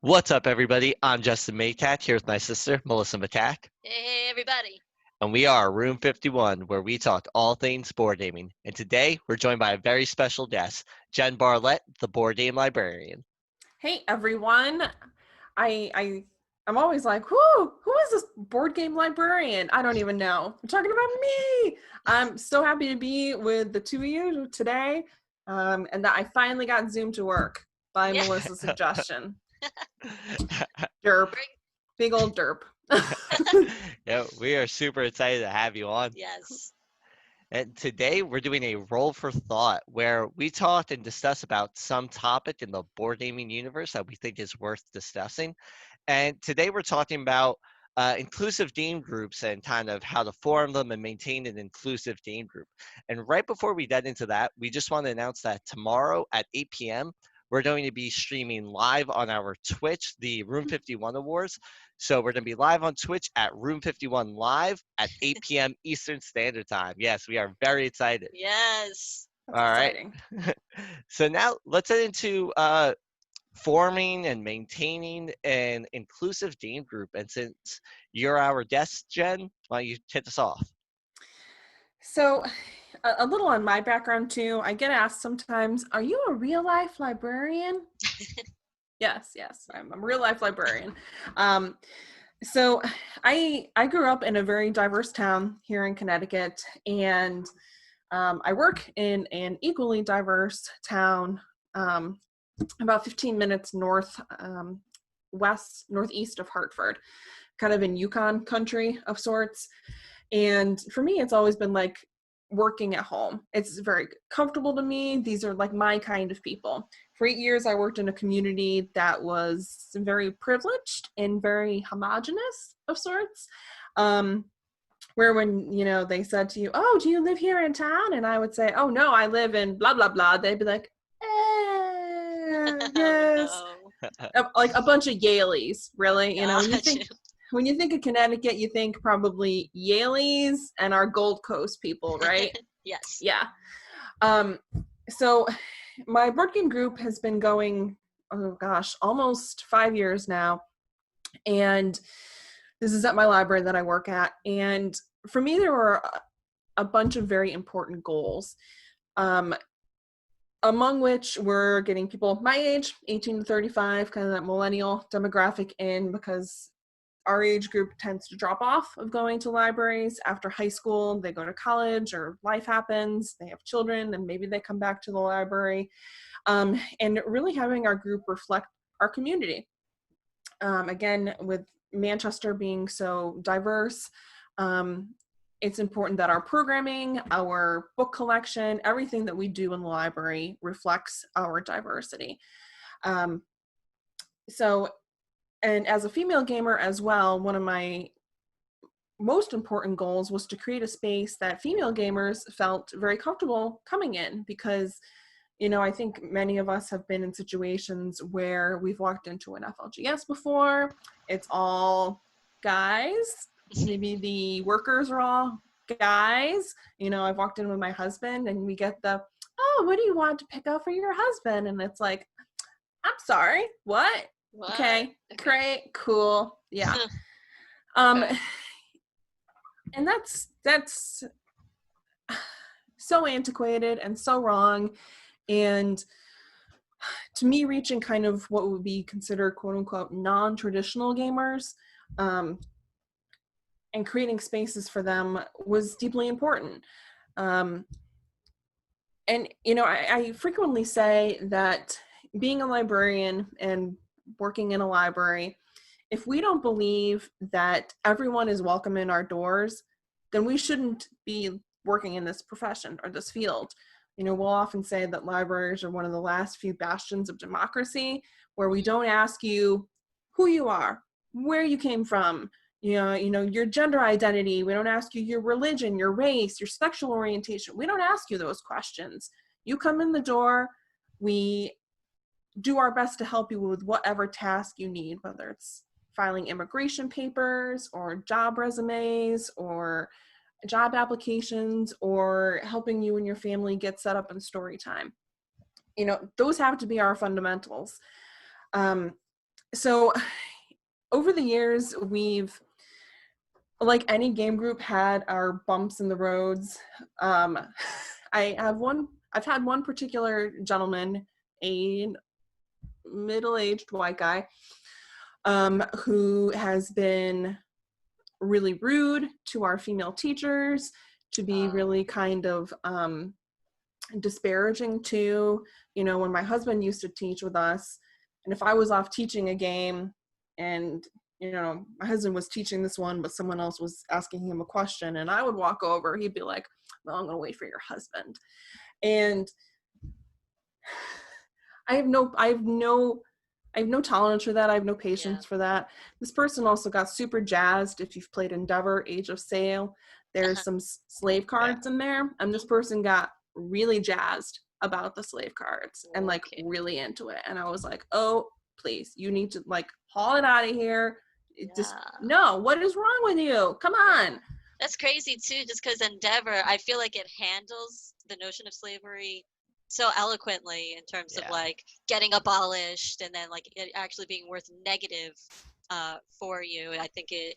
What's up, everybody? I'm Justin Maycat here with my sister, Melissa McCack, Hey, everybody. and we are Room 51, where we talk all things board gaming. And today, we're joined by a very special guest, Jenn Bartlett, the Board Game Librarian. Hey everyone. I'm always like, who is this board game librarian? I don't even know. I'm talking about me. I'm so happy to be with the two of you today. And that I finally got Zoom to work by Yeah. Melissa's suggestion. Derp. Big old derp. Yeah, we are super excited to have you on. Yes. And today, we're doing a roll for thought, where we talk and discuss about some topic in the board gaming universe that we think is worth discussing. And today we're talking about inclusive game groups and kind of how to form them and maintain an inclusive game group. And right before we get into that, we just want to announce that tomorrow at 8 p.m., we're going to be streaming live on our Twitch, the Room 51 Awards. So we're going to be live on Twitch at Room 51 Live at 8 p.m. Eastern Standard Time. Yes, we are very excited. Yes. That's All right. exciting. So now let's get into forming and maintaining an inclusive game group. And since you're our guest, Jenn, why don't you hit us off? So a little on my background too. I get asked sometimes, are you a real life librarian? Yes, I'm a real life librarian. So I grew up in a very diverse town here in Connecticut, and I work in an equally diverse town about 15 minutes northeast of Hartford, kind of in Yukon country of sorts. And for me, it's always been like working at home. It's very comfortable to me. These are like my kind of people. For 8 years, I worked in a community that was very privileged and very homogenous of sorts. Where when, they said to you, oh, do you live here in town? And I would say, oh, no, I live in blah, blah, blah. They'd be like, yes. Oh, Like a bunch of Yaleys, really. no. When you think of Connecticut, you think probably Yaleys and our Gold Coast people, right? Yes. Yeah. So my board game group has been going, oh gosh, almost 5 years now. And this is at my library that I work at. And for me, there were a bunch of very important goals, among which were getting people my age, 18 to 35, kind of that millennial demographic in, because our age group tends to drop off of going to libraries after high school. They go to college or life happens, they have children, and maybe they come back to the library. And really having our group reflect our community. Again, with Manchester being so diverse, it's important that our programming, our book collection, everything that we do in the library reflects our diversity. And as a female gamer as well, one of my most important goals was to create a space that female gamers felt very comfortable coming in, because, I think many of us have been in situations where we've walked into an FLGS before. It's all guys. Maybe the workers are all guys. I've walked in with my husband and we get the, oh, what do you want to pick out for your husband? And it's like, I'm sorry, what? Okay, great, cool, yeah. Okay. And that's so antiquated and so wrong. And to me, reaching kind of what would be considered quote unquote non-traditional gamers, and creating spaces for them was deeply important. And I frequently say that being a librarian and working in a library, if we don't believe that everyone is welcome in our doors, then we shouldn't be working in this profession or this field. We'll often say that libraries are one of the last few bastions of democracy, where we don't ask you who you are, where you came from, your gender identity. We don't ask you your religion, your race, your sexual orientation. We don't ask you those questions. You come in the door, we do our best to help you with whatever task you need, whether it's filing immigration papers or job resumes or job applications, or helping you and your family get set up in story time. Those have to be our fundamentals. So over the years, we've, like any game group, had our bumps in the roads. I've had one particular gentleman, a middle-aged white guy, who has been really rude to our female teachers, to be really kind of disparaging to, when my husband used to teach with us, and if I was off teaching a game and my husband was teaching this one but someone else was asking him a question and I would walk over, he'd be like, well, I'm gonna wait for your husband. And I have no tolerance for that. I have no patience for that. This person also got super jazzed. If you've played Endeavor, Age of Sail, there's some slave cards in there, and this person got really jazzed about the slave cards and like really into it. And I was like, oh, please, you need to like haul it out of here. Just no, what is wrong with you? Come on. That's crazy too, just because Endeavor, I feel like it handles the notion of slavery so eloquently in terms of like getting abolished and then like it actually being worth negative for you. And I think it,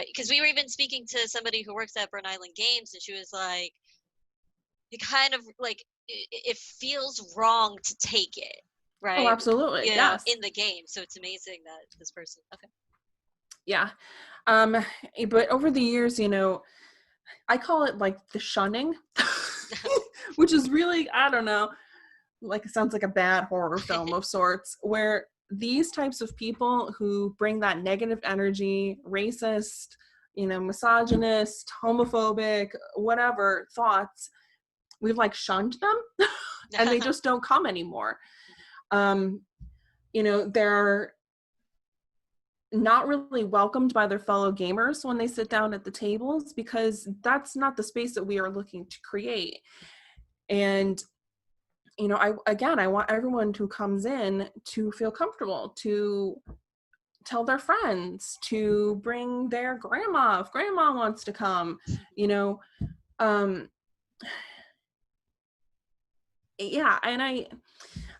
because we were even speaking to somebody who works at Burn Island Games, and she was like, it kind of like it feels wrong to take it, right? Oh, absolutely. Yes. In the game. So it's amazing that this person. Okay. Yeah. But over the years, I call it like the shunning, which is really, I don't know, like it sounds like a bad horror film of sorts, where these types of people who bring that negative energy, racist, misogynist, homophobic, whatever thoughts, we've like shunned them and they just don't come anymore. They're not really welcomed by their fellow gamers when they sit down at the tables, because that's not the space that we are looking to create. And I want everyone who comes in to feel comfortable, to tell their friends, to bring their grandma if grandma wants to come.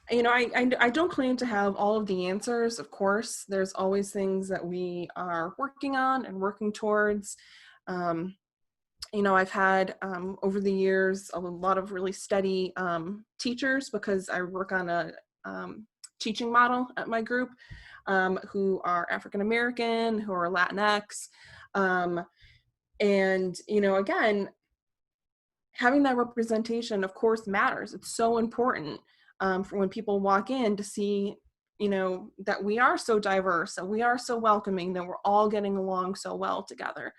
And I don't claim to have all of the answers. Of course, there's always things that we are working on and working towards. I've had over the years a lot of really steady teachers, because I work on a teaching model at my group, who are African American, who are Latinx, and again, having that representation, of course, matters. It's so important for when people walk in to see, that we are so diverse, that we are so welcoming, that we're all getting along so well together.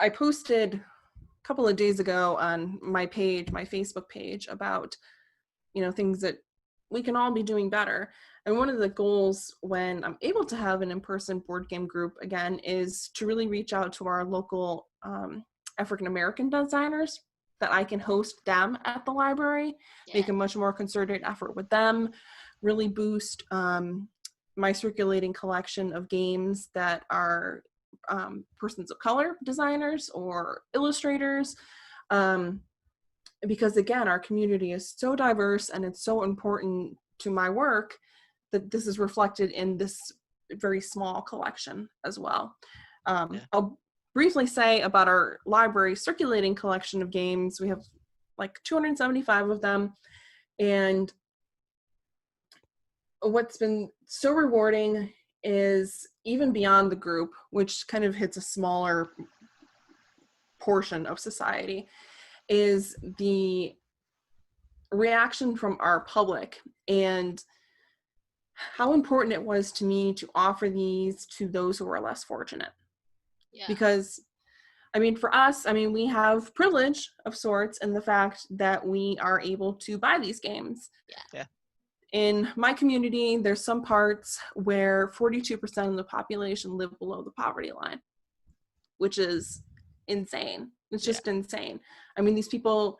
I posted a couple of days ago on my page, my Facebook page, about, things that we can all be doing better. And one of the goals when I'm able to have an in-person board game group again is to really reach out to our local African-American designers, that I can host them at the library, make a much more concerted effort with them, really boost my circulating collection of games that are persons of color designers or illustrators, because again, our community is so diverse and it's so important to my work that this is reflected in this very small collection as well. I'll briefly say about our library circulating collection of games. We have like 275 of them, and what's been so rewarding is, even beyond the group, which kind of hits a smaller portion of society, is the reaction from our public, and how important it was to me to offer these to those who are less fortunate. Because for us, we have privilege of sorts in the fact that we are able to buy these games. In my community, there's some parts where 42% of the population live below the poverty line, which is insane. It's just insane. These people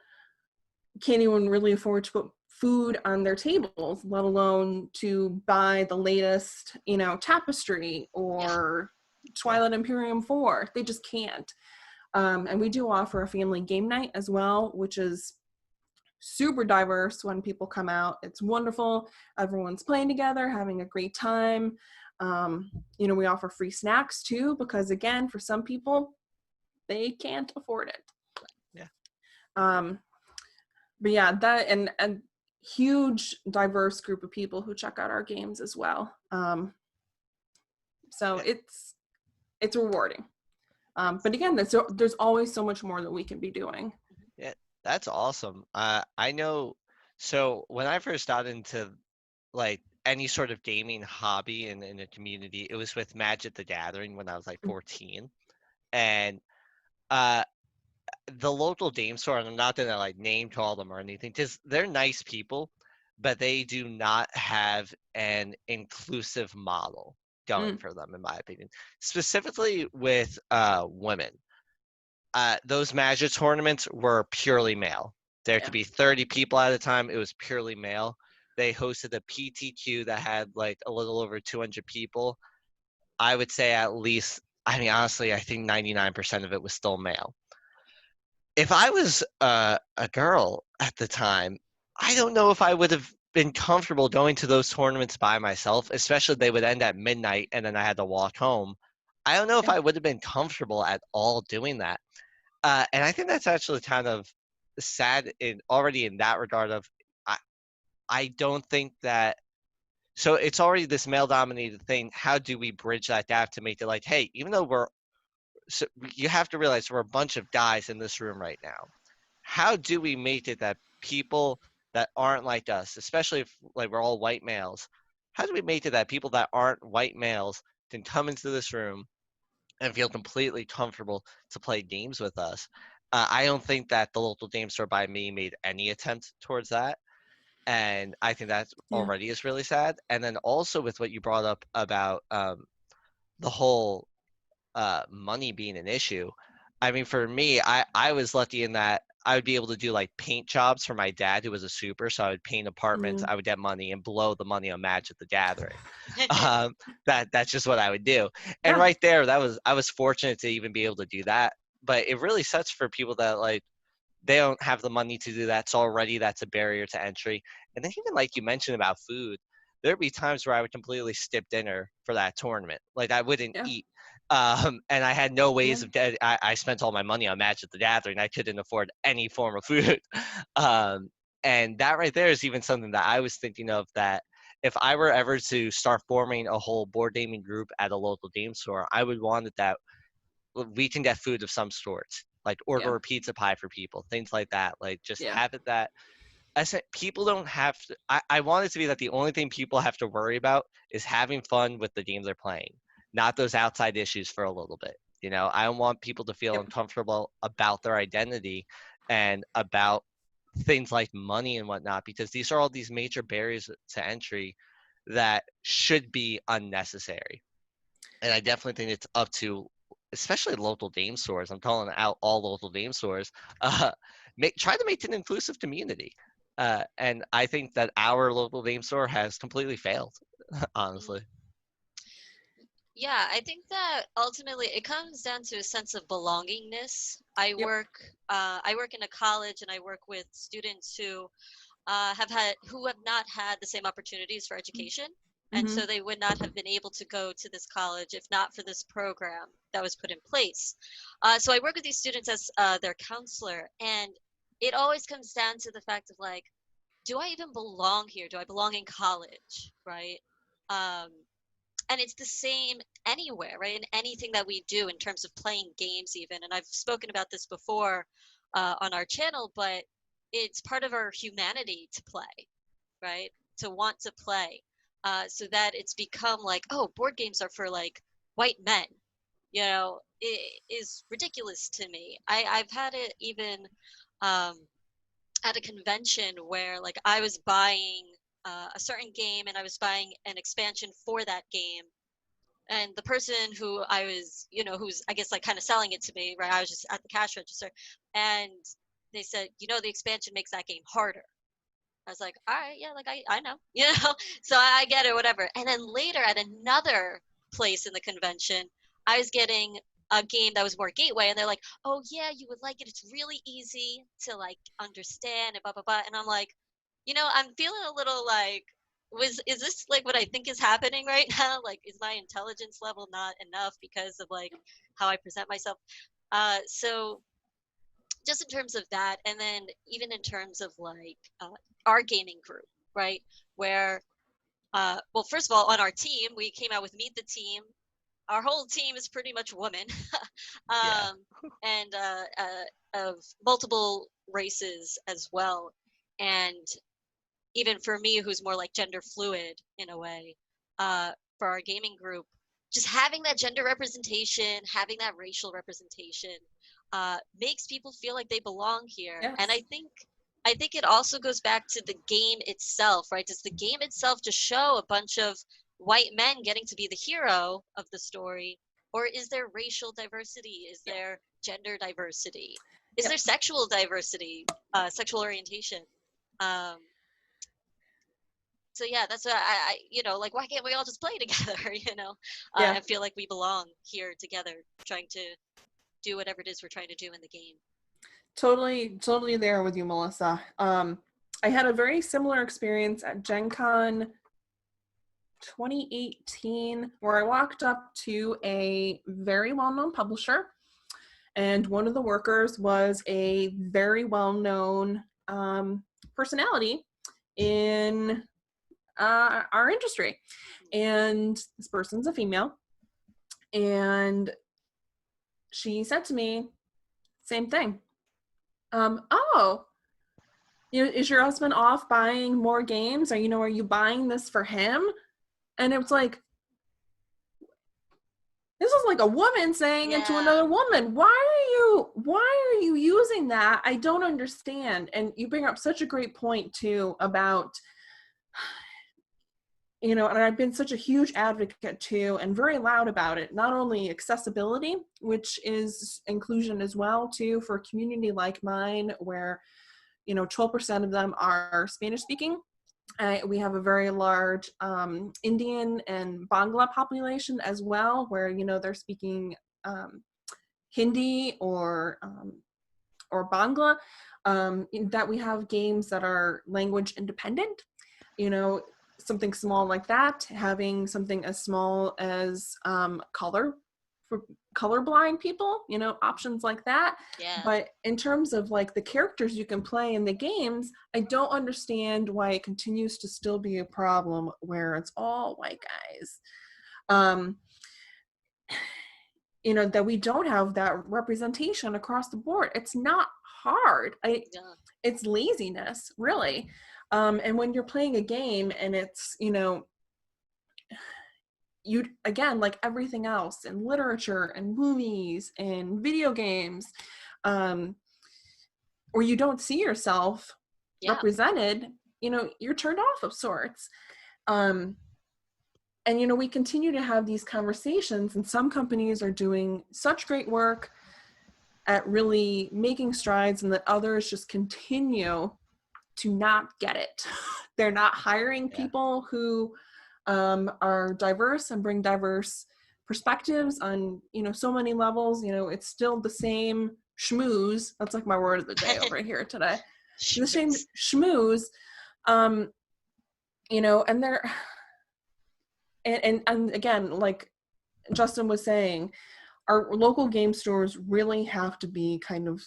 can't even really afford to put food on their tables, let alone to buy the latest, tapestry or Twilight Imperium 4. They just can't. And we do offer a family game night as well, which is super diverse when people come out. It's wonderful. Everyone's playing together, having a great time. We offer free snacks too, because again, for some people, they can't afford it. Yeah. But yeah, that and huge diverse group of people who check out our games as well. So Yeah. it's rewarding. But again, there's always so much more that we can be doing. Yeah, that's awesome. I know. So when I first got into like any sort of gaming hobby in a community, it was with Magic the Gathering when I was like 14, and uh, the local game store. And I'm not gonna like name call them or anything, just they're nice people, but they do not have an inclusive model going Mm, for them, in my opinion. Specifically with women. Those Magic tournaments were purely male. There yeah. could be 30 people at a time. It was purely male. They hosted a PTQ that had like a little over 200 people. I would say at least, I mean, honestly, I think 99% of it was still male. If I was a girl at the time, I don't know if I would have been comfortable going to those tournaments by myself, especially they would end at midnight and then I had to walk home. I don't know if Yeah. I would have been comfortable at all doing that. And I think that's actually kind of sad in that regard of I I don't think that so it's already this male dominated thing. How do we bridge that gap to make it like, hey, even though so you have to realize we're a bunch of guys in this room right now. How do we make it that people that aren't like us, especially if like we're all white males, how do we make it that people that aren't white males can come into this room and feel completely comfortable to play games with us? I don't think that the local game store by me made any attempt towards that. And I think that Yeah. already is really sad. And then also with what you brought up about the whole money being an issue. I mean, for me, I was lucky in that I would be able to do like paint jobs for my dad, who was a super. So I would paint apartments, Yeah. I would get money and blow the money on Magic the Gathering. That's just what I would do. And Yeah. right there, I was fortunate to even be able to do that. But it really sucks for people that like they don't have the money to do that. So already that's a barrier to entry. And then even like you mentioned about food, there'd be times where I would completely skip dinner for that tournament. Like I wouldn't Yeah. eat. And I had no Yeah. ways of getting. I spent all my money on Magic the Gathering. I couldn't afford any form of food. um, and that right there is even something that I was thinking of, that if I were ever to start forming a whole board gaming group at a local game store, I would want it that we can get food of some sort, like Yeah. order a pizza pie for people, things like that. Like just Yeah. have it that I said people don't have to. I want it to be that the only thing people have to worry about is having fun with the games they're playing, not those outside issues for a little bit. I don't want people to feel Yep. uncomfortable about their identity and about things like money and whatnot, because these are all these major barriers to entry that should be unnecessary. And I definitely think it's up to, especially local game stores. I'm calling out all local game stores. Uh, try to make it an inclusive community. And I think that our local game store has completely failed, honestly. Yeah, I think that ultimately it comes down to a sense of belongingness. Yep. I work in a college, and I work with students who have not had the same opportunities for education, and Mm-hmm. so they would not have been able to go to this college if not for this program that was put in place. So I work with these students as their counselor, and it always comes down to the fact of like, do I even belong here? Do I belong in college, right? Um, and it's the same anywhere, right? In anything that we do in terms of playing games, even. And I've spoken about this before on our channel, but it's part of our humanity to play, right? To want to play, so that it's become like, oh, board games are for like white men. It is ridiculous to me. I've had it even um, at a convention where like I was buying a certain game, and I was buying an expansion for that game, and the person who I was, who's I guess like kind of selling it to me, right? I was just at the cash register, and they said, the expansion makes that game harder. I was like, all right, yeah, like I know, so I get it, whatever. And then later at another place in the convention, I was getting a game that was more gateway, and they're like, oh yeah, you would like it, it's really easy to like understand and blah blah blah. And I'm like, I'm feeling a little like, is this like what I think is happening right now? Like, is my intelligence level not enough because of like how I present myself? So just in terms of that, and then even in terms of like our gaming group, right? Where well, first of all, on our team, we came out with Meet the Team. Our whole team is pretty much women, Yeah. and of multiple races as well. And even for me, who's more like gender fluid in a way, for our gaming group, just having that gender representation, having that racial representation, makes people feel like they belong here. Yes. And I think it also goes back to the game itself, right? Does the game itself just show a bunch of white men getting to be the hero of the story, or is there racial diversity? Is there gender diversity? Is there sexual diversity, sexual orientation? So yeah, that's what I like, why can't we all just play together, and feel like we belong here together, trying to do whatever it is we're trying to do in the game. Totally there with you, Melissa. I had a very similar experience at Gen Con 2018, where I walked up to a very well-known publisher, and one of the workers was a very well-known personality in our industry. And this person's a female, and she said to me, same thing. Oh, is your husband off buying more games? Or, are you buying this for him? And it was like, this is like a woman saying it to another woman. Why are you using that? I don't understand. And you bring up such a great point too about, and I've been such a huge advocate too, and very loud about it, not only accessibility, which is inclusion as well too, for a community like mine, where, 12% of them are Spanish speaking. We have a very large Indian and Bangla population as well, where, they're speaking Hindi or Bangla, that we have games that are language independent, something small like that, having something as small as color for colorblind people, options like that. Yeah. But in terms of like the characters you can play in the games, I don't understand why it continues to still be a problem where it's all white guys. That we don't have that representation across the board. It's not hard. It's laziness, really. And when you're playing a game and it's, you, again, like everything else in literature and movies and video games, where you don't see yourself represented, you're turned off of sorts. And, we continue to have these conversations, and some companies are doing such great work at really making strides, and that others just continue to not get it. They're not hiring people who are diverse and bring diverse perspectives on, so many levels. It's still the same schmooze. That's like my word of the day over here today. The same schmooze, and they're, and again, like Justin was saying, our local game stores really have to be kind of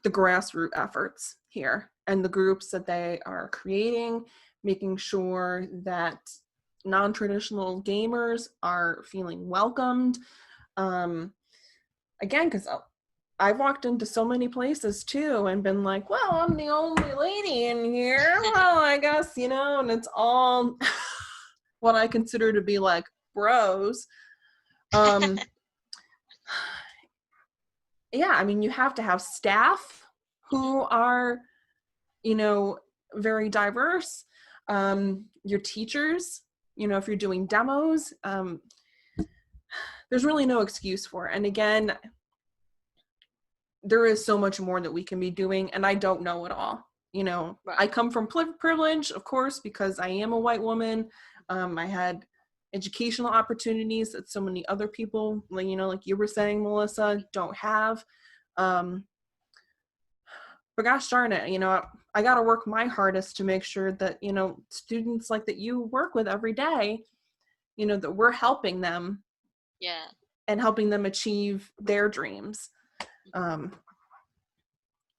the grassroots efforts here, and the groups that they are creating, making sure that non-traditional gamers are feeling welcomed. Again, because I've walked into so many places too and been like, well, I'm the only lady in here. Well, I guess, and it's all what I consider to be like bros. You have to have staff who are, very diverse. Your teachers, if you're doing demos, there's really no excuse for it. And again, there is so much more that we can be doing, and I don't know it all. Right. I come from privilege, of course, because I am a white woman. I had, educational opportunities that so many other people, like, like you were saying, Melissa, don't have. But gosh darn it, I got to work my hardest to make sure that, students like that you work with every day, that we're helping them. Yeah. And helping them achieve their dreams.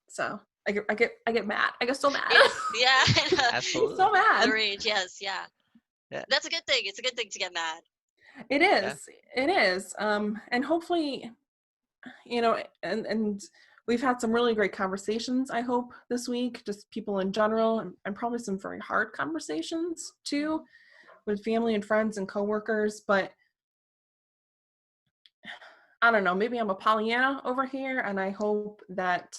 So I get mad. I get so mad. Yeah. Absolutely. So mad. The rage, yes, yeah. That's a good thing. It's a good thing to get mad. It is. Yeah. It is. And hopefully, and we've had some really great conversations, I hope, this week, just people in general, and probably some very hard conversations too, with family and friends and coworkers. But I don't know, maybe I'm a Pollyanna over here, and I hope that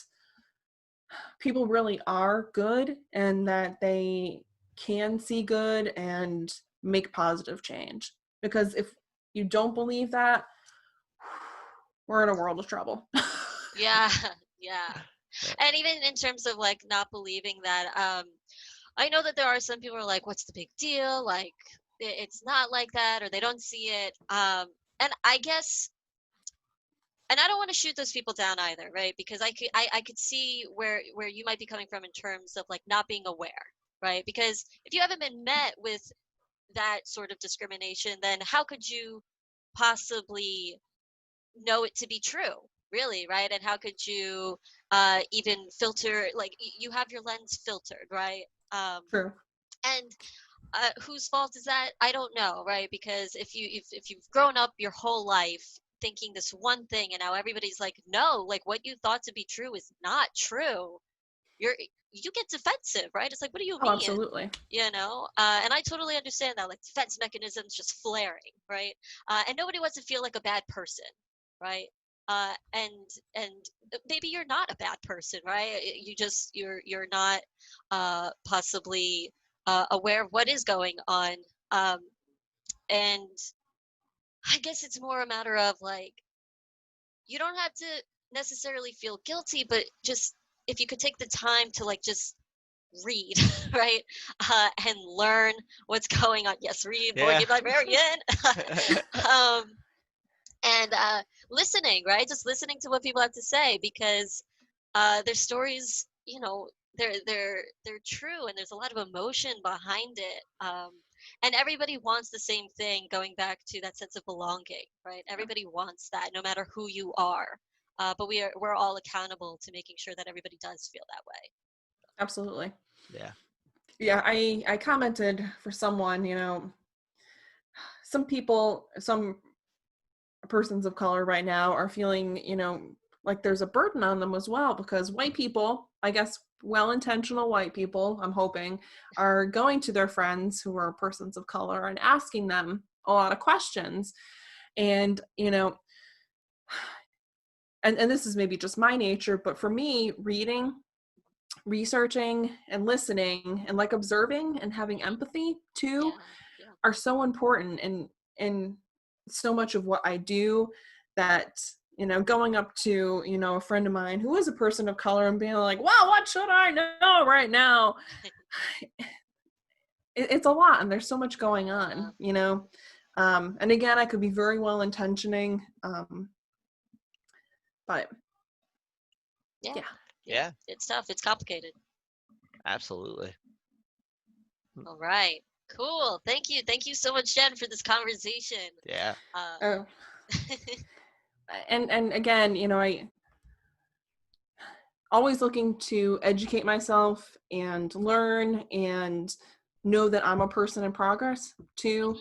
people really are good and that they can see good and make positive change. Because if you don't believe that, we're in a world of trouble. Yeah. And even in terms of like not believing that, I know that there are some people who are like, what's the big deal? Like, it's not like that, or they don't see it. And I guess, and I don't want to shoot those people down either, right? Because I could see where you might be coming from in terms of like not being aware, right? Because if you haven't been met with that sort of discrimination, then how could you possibly know it to be true, really, right? And how could you even filter, like you have your lens filtered, right? True. And whose fault is that? I don't know, right? Because if you've grown up your whole life thinking this one thing, and now everybody's like, no, like what you thought to be true is not true, you get defensive, right? It's like, what do you mean? Absolutely. And I totally understand that, like defense mechanisms just flaring, right? And nobody wants to feel like a bad person, right? And maybe you're not a bad person, right? You're not possibly aware of what is going on, and I guess it's more a matter of like, you don't have to necessarily feel guilty, but just if you could take the time to like just read, right, and learn what's going on. Yes, read Board Game Librarian. And listening, right? Just listening to what people have to say, because their stories, they're true, and there's a lot of emotion behind it. And everybody wants the same thing, going back to that sense of belonging, right? Everybody wants that, no matter who you are. But we're all accountable to making sure that everybody does feel that way. Absolutely. Yeah, I commented for someone, some persons of color right now are feeling, like there's a burden on them as well, because white people, I guess well-intentional white people, I'm hoping, are going to their friends who are persons of color and asking them a lot of questions. And, and this is maybe just my nature, but for me, reading, researching, and listening, and like observing and having empathy too, are so important in so much of what I do, that going up to a friend of mine who is a person of color and being like, well, what should I know right now? It's a lot, and there's so much going on, and again, I could be very well intentioning, but yeah, it's tough, it's complicated. Absolutely. All right, cool. Thank you so much, Jenn, for this conversation. And again, I always looking to educate myself and learn and know that I'm a person in progress too,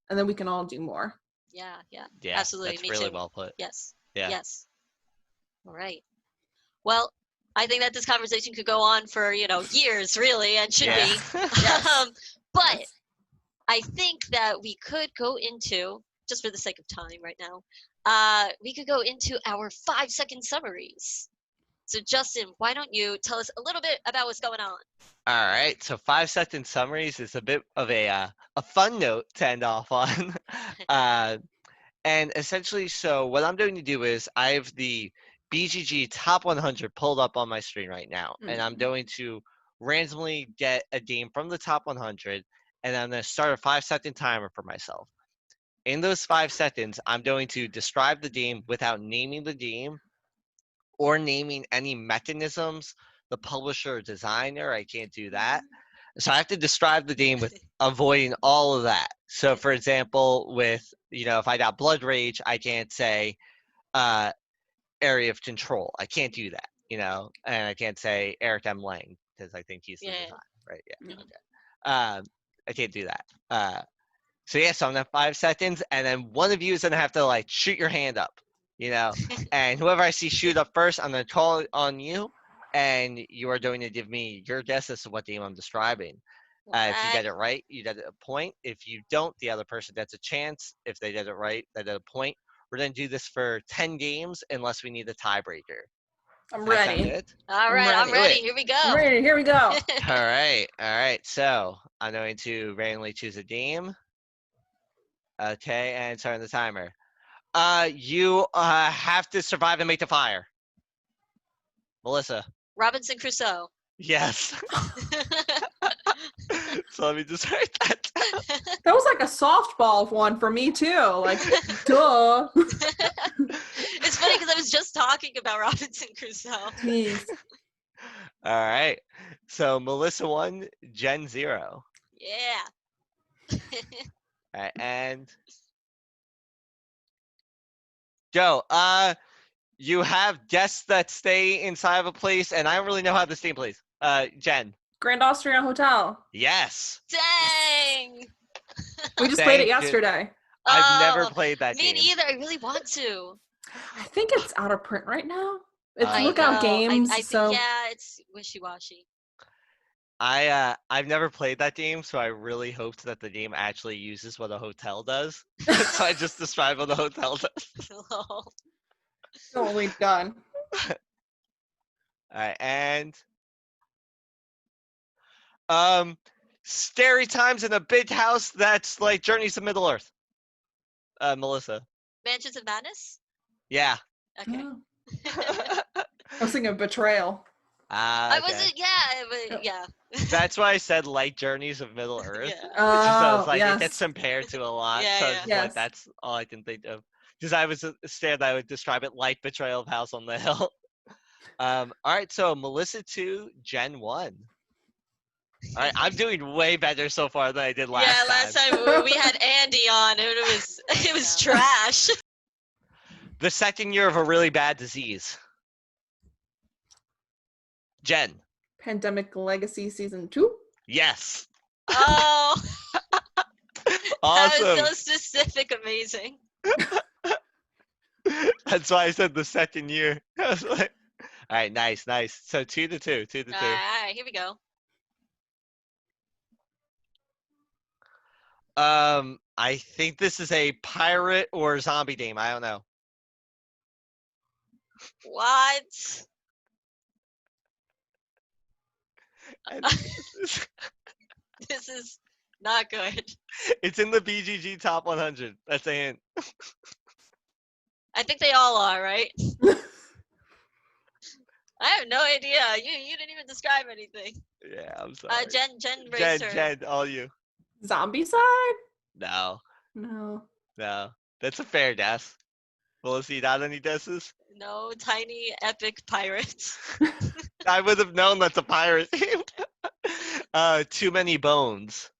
and then we can all do more. Yeah, absolutely. That's really well put. Yes. All right. Well, I think that this conversation could go on for years, really, and should be. Yes. But I think that we could go into, just for the sake of time right now, we could go into our 5-second summaries. So Justin, why don't you tell us a little bit about what's going on? All right. So 5-second summaries is a bit of a fun note to end off on. And essentially, so what I'm going to do is I have the BGG Top 100 pulled up on my screen right now. And I'm going to randomly get a game from the Top 100, and I'm going to start a 5-second timer for myself. In those 5 seconds, I'm going to describe the game without naming the game or naming any mechanisms, the publisher or designer. I can't do that. So I have to describe the game with avoiding all of that. So, for example, with, if I got Blood Rage, I can't say area of control. I can't do that, and I can't say Eric M. Lang because I think he's the designer, right? Yeah. Okay. I can't do that. So I'm at 5 seconds, and then one of you is gonna have to like shoot your hand up, and whoever I see shoot up first, I'm gonna call on you, and you are going to give me your guess as to what game I'm describing. If you get it right, you get a point. If you don't, the other person gets a chance. If they get it right, they get a point. We're gonna do this for 10 games unless we need a tiebreaker. I'm Does that sound ready. good? All right, I'm ready. Here we go. I'm ready. Here we go. All right. So I'm going to randomly choose a game. Okay, and turn the timer. You have to survive and make the fire. Melissa. Robinson Crusoe. Yes. So let me just write that down. That was like a softball one for me too. Like, duh. It's funny because I was just talking about Robinson Crusoe. Jeez. All right. So Melissa 1, Jenn 0. Yeah. All right, and go. You have guests that stay inside of a place, and I don't really know how this game plays. Jenn. Grand Austria Hotel. Yes. Dang. We just played it yesterday. I've never played that Me game. neither. I really want to. I think it's out of print right now. It's I Lookout know. Games. I so think, yeah, it's wishy-washy. I've never played that game, so I really hoped that the game actually uses what a hotel does. So I just describe what a hotel does. totally done. All right, and scary times in a big house that's like Journeys to Middle Earth. Melissa. Mansions of Madness? Yeah. Okay. I was thinking of Betrayal. I Okay. wasn't, but yeah. That's why I said like Journeys of Middle Earth. Yeah. So I was like, yes. it gets compared to a lot. Yeah, so yeah. it's Yes. like, that's all I can think of. Because I was scared I would describe it like Betrayal of House on the Hill. All right, so Melissa 2, Jenn 1. All right, I'm doing way better so far than I did last time. Yeah, last time we had Andy on, and it was trash. The second year of a really bad disease. Jenn. Pandemic Legacy Season 2. Yes. Oh. Awesome. That was so specific. Amazing. That's why I said the second year. I was like, all right, nice. So 2-2. 2-2. All right, here we go. I think this is a pirate or zombie game. I don't know. What? This is not good. It's in the BGG Top 100. That's a hint. I think they all are, right? I have no idea. You didn't even describe anything. Yeah, I'm sorry. Jenn raised her. Jenn, all you. Zombie side? No. That's a fair guess. Melissa, you got any guesses? No, tiny epic pirates. I would have known that's a pirate game. Too Many Bones.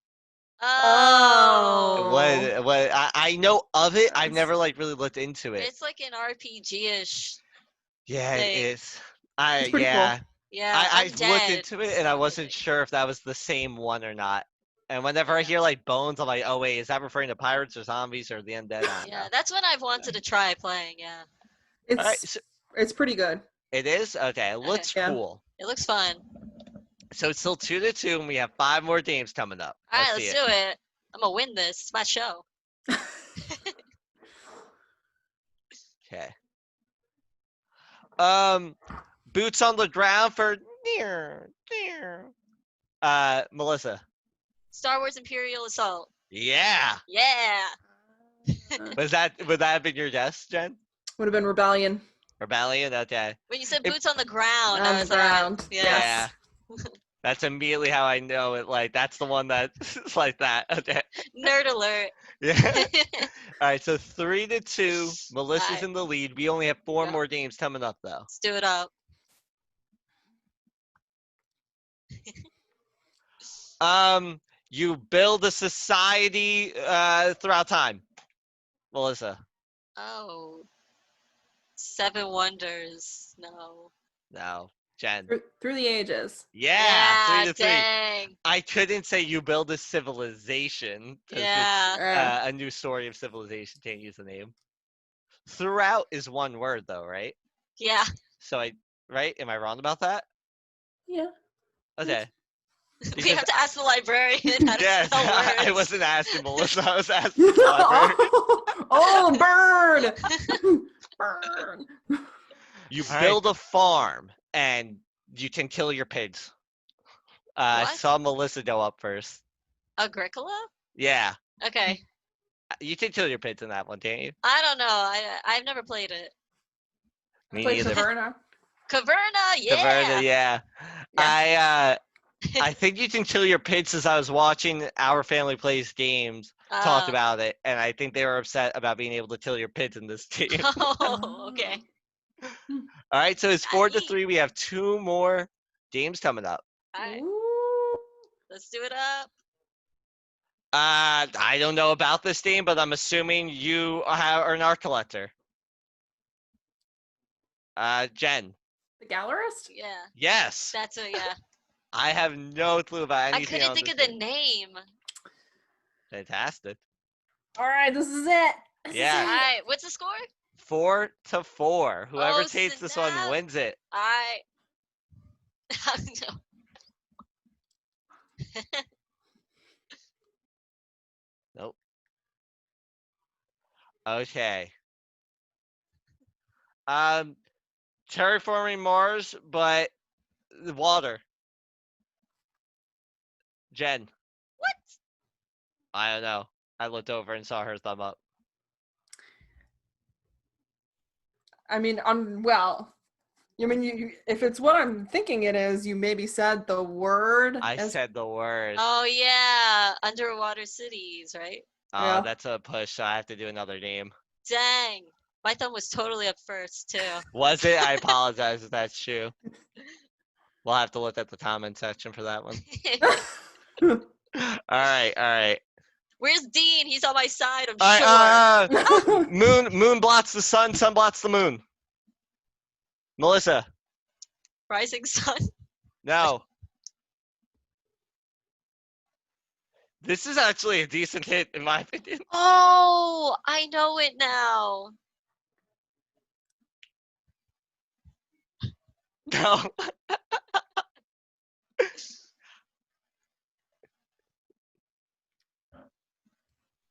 Oh. What? I know of it. I've never like really looked into it. It's like an RPG-ish. Yeah, thing. it is. It's pretty Yeah. I Undead. looked into it and I wasn't sure if that was the same one or not. And whenever I hear like bones, I'm like, oh wait, is that referring to pirates or zombies or the undead? I don't know. That's what I've wanted to try playing. Yeah. It's All right, so it's pretty good. it is? Okay, it looks Yeah. cool. It looks fun. So it's still 2-2 and we have 5 more games coming up. All right, let's do it. I'm gonna win this. It's my show. Okay. Boots on the ground for near. Melissa. Star Wars Imperial Assault. Yeah. Yeah. Would that have been your guess, Jenn? Would have been Rebellion. Rebellion? Okay. When you said boots on the ground, I On the was like, ground. Yeah. That's immediately how I know it. Like, that's the one that's like that. Okay. nerd alert. Yeah. All right, so 3-2. Melissa's Alright. in the lead. We only have 4 Yeah. more games coming up, though. Let's do it up. You build a society throughout time. Melissa. Oh. 7 Wonders. No. No. Jen. Through the ages. Yeah, 3-3. Dang. I couldn't say you build a civilization because Yeah. it's a new story of civilization. Can't use the name. Throughout is one word, though, right? Yeah. So right? Am I wrong about that? Yeah. Okay. We have to ask the librarian how to Yes, spell words. I wasn't asking Melissa. I was asking the librarian. Oh, burn! Burn. You All build a farm and you can kill your pigs. I What? saw Melissa go up first. Agricola? Yeah. Okay. You can kill your pigs in that one, can't you? I don't know. I've never played it. Me Play neither. Caverna. Caverna, yeah. Caverna, yeah. I think you can kill your pigs as I was watching Our Family Plays Games talk about it, and I think they were upset about being able to kill your pigs in this game. Oh, okay. All right, so it's 4-3. Aye. We have 2 more games coming up. All right. Ooh. Let's do it up. I don't know about this game, but I'm assuming you are an art collector. Jen. The Gallerist? Yeah. Yes. That's a yeah. I have no clue about I anything. couldn't think of the name. Fantastic. All right, this is it. This Yeah. is All it. right. What's the score? 4-4. Whoever Oh, takes this one snap. wins it. I. Nope. Okay. Terraforming Mars, but the water. Jen. What? I don't know. I looked over and saw her thumb up. I mean, well, you mean if it's what I'm thinking it is, you maybe said the word. I said the word. Oh yeah, underwater cities, right? Yeah. That's a push, so I have to do another name. Dang, my thumb was totally up first too. Was it? I apologize if that's true. We'll have to look at the comment section for that one. All right. Where's Dean? He's on my side, I'm All sure. right, moon blots the sun blots the moon. Melissa. Rising sun. No. This is actually a decent hit, in my opinion. Oh, I know it now. No.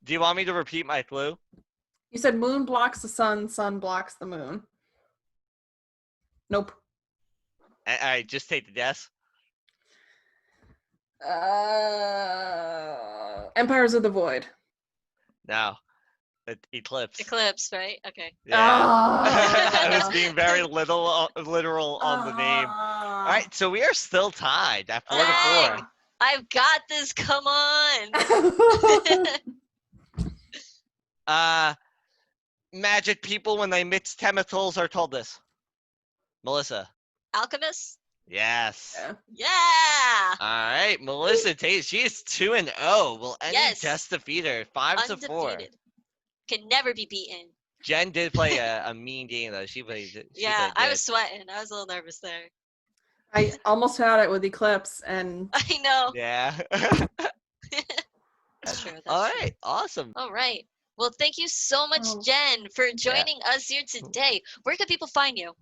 Do you want me to repeat my clue? You said moon blocks the sun, sun blocks the moon. Nope. All right, just take the guess. Empires of the Void. No. Eclipse. Eclipse, right? Okay. Yeah. I was being very literal on the name. All right, so we are still tied at 4-4. Dang. I've got this. Come on. Magic people, when they mix chemicals, are told this. Melissa. Alchemist? Yes. Yeah. Yeah. All right, Melissa Tate. She is 2-0. Will any Yes. just defeat her? 5-4. Undefeated. Can never be beaten. Jen did play a mean game though. She played. Yeah, I was sweating. I was a little nervous there. I almost had it with Eclipse, and I know. Yeah. That's true. All right. Awesome. All right. Well, thank you so much, Oh. Jen, for joining us here today. Where can people find you?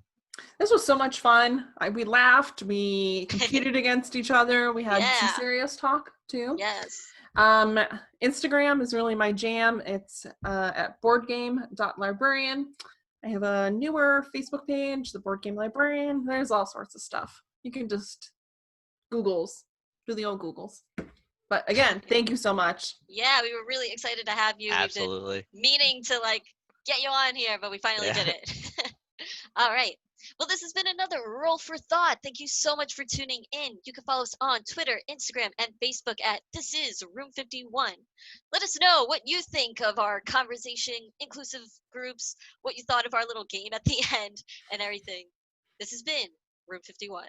this was so much fun. We laughed, we competed against each other, we had some Yeah. serious talk too. Yes. Instagram is really my jam. It's at boardgame.librarian. I have a newer Facebook page, the Board Game Librarian. There's all sorts of stuff. You can just do the old Googles. But again, thank you so much. Yeah, we were really excited to have you. Absolutely. We've been meaning to get you on here, but we finally did it. All right. Well, this has been another Roll for Thought. Thank you so much for tuning in. You can follow us on Twitter, Instagram, and Facebook at This Is Room 51. Let us know what you think of our conversation, inclusive groups, what you thought of our little game at the end, and everything. This has been Room 51.